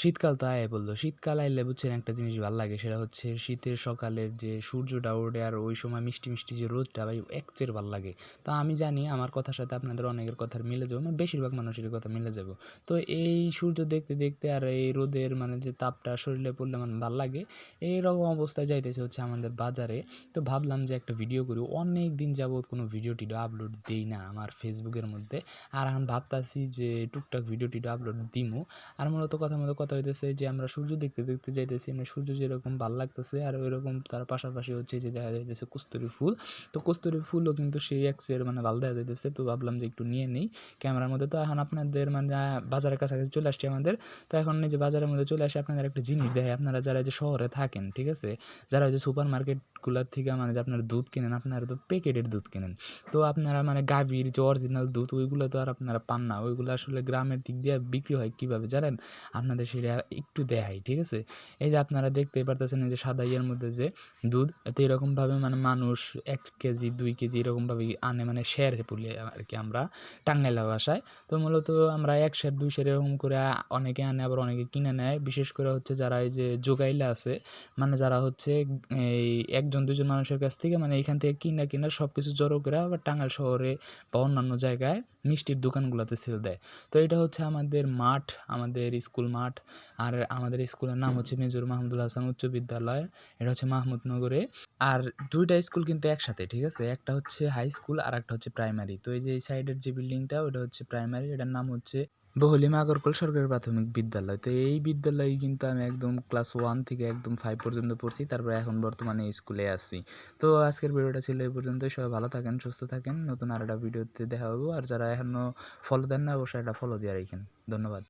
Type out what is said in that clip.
শীতকাল তো আয়া পড়ল। শীতকাল আইলে বুঝছেন একটা জিনিস ভাল লাগে, সেটা হচ্ছে শীতের সকালের যে সূর্যটা ওঠে আর ওই সময় মিষ্টি, মিষ্টি যে রোদটা ভাই একচের ভাল লাগে। তো আমি জানি আমার কথার সাথে আপনাদের অনেকের কথার মিলে যাবে, মানে বেশিরভাগ মানুষেরই কথা মিলে যাবে। তো এই সূর্য দেখতে, দেখতে আর এই রোদের মানে যে তাপটা শরীরে পড়লে মানে ভাল লাগে, এইরকম অবস্থায় যাইতেছে হচ্ছে আমাদের বাজারে। তো ভাবলাম যে একটা ভিডিও করি। অনেক দিন যাবৎ কোনো ভিডিও-টিডিও আপলোড দেই না আমার ফেসবুকের মধ্যে। আর এখন ভাবতাছি যে টুকটাক ভিডিও-টিডিও আপলোড দিমু। আর মূলত কথা হইতেছে যে আমরা সূর্য দেখতে, দেখতে যাইতেছি। মানে সূর্য যেরকম ভাল লাগতেছে আর ওইরকম তার পাশাপাশি হচ্ছে যে দেখা যাইতেছে কস্তুরী ফুল। তো কস্তুরী ফুলও কিন্তু সেই এক্সের মানে ভাল দেখা যাইতেছে। তো ভাবলাম যে একটু নিয়ে নেই ক্যামেরার মধ্যে। তো এখন আপনাদের মানে বাজারের কাছাকাছি চলে আসছি আমাদের। তো এখন এই যে বাজারের মধ্যে চলে আসি, আপনাদের একটা জিনিস দেখাই। আপনারা যারা এই যে শহরে থাকেন, ঠিক আছে? যারা ওই যে সুপার মার্কেটগুলার থেকে মানে যে আপনারা দুধ কিনেন, আপনারা তো প্যাকেটের দুধ কিনেন। তো আপনারা মানে গাভীর যে অরিজিনাল দুধ ওইগুলো তো আর আপনারা পান না। ওইগুলো আসলে গ্রামের দিক দিয়ে বিক্রি হয় কীভাবে জানেন? আপনাদের সেটা একটু দেখাই, ঠিক আছে? এই যে আপনারা দেখতেই পারতেছেন এই যে সাদা ইয়ের মধ্যে যে দুধ, তো এরকমভাবে মানে মানুষ ১ কেজি ২ কেজি এরকমভাবে আনে, মানে সের বলি আরকি আমরা টাঙ্গাইলা ভাষায়। তো মূলত আমরা ১ সের ২ সের এরকম করে অনেকে আনে, আবার অনেকে কিনে নেয়। বিশেষ করে হচ্ছে যারা এই যে জোগাইলা আছে, মানে যারা হচ্ছে এই ১ জন ২ জন মানুষের কাছ থেকে মানে এখান থেকে কিনা সবকিছু জড়ো করে আবার টাঙ্গাইল শহরে বা অন্যান্য জায়গায় মিষ্টির দোকানগুলাতে সেল দেয়। তো এটা হচ্ছে আমাদের মাঠ, আমাদের স্কুল মাঠ। আর আমাদের স্কুলের নাম হচ্ছে মেজর মাহমুদুল হাসান উচ্চ বিদ্যালয়। এটা হচ্ছে মাহমুদনগরে। আর ২ টা স্কুল কিন্তু একসাথে, ঠিক আছে? একটা হচ্ছে হাই স্কুল আর একটা হচ্ছে প্রাইমারি। তো এই যে এই সাইডের যে বিল্ডিংটা ওটা হচ্ছে প্রাইমারি, এটার নাম হচ্ছে বহলিমা আগরকল সরকারি প্রাথমিক বিদ্যালয়। তো এই বিদ্যালয়ে কিন্তু আমি একদম ক্লাস 1 থেকে একদম 5 পর্যন্ত পড়ছি। তারপরে এখন বর্তমানে স্কুলে আছি। তো আজকের ভিডিওটা ছিল এই পর্যন্তই। সবাই ভালো থাকেন, সুস্থ থাকেন। নতুন আরেকটা ভিডিওতে দেখা হবে। আর যারা এখনো ফলো দেন না অবশ্যই একটা ফলো দিয়ে রাখেন। ধন্যবাদ।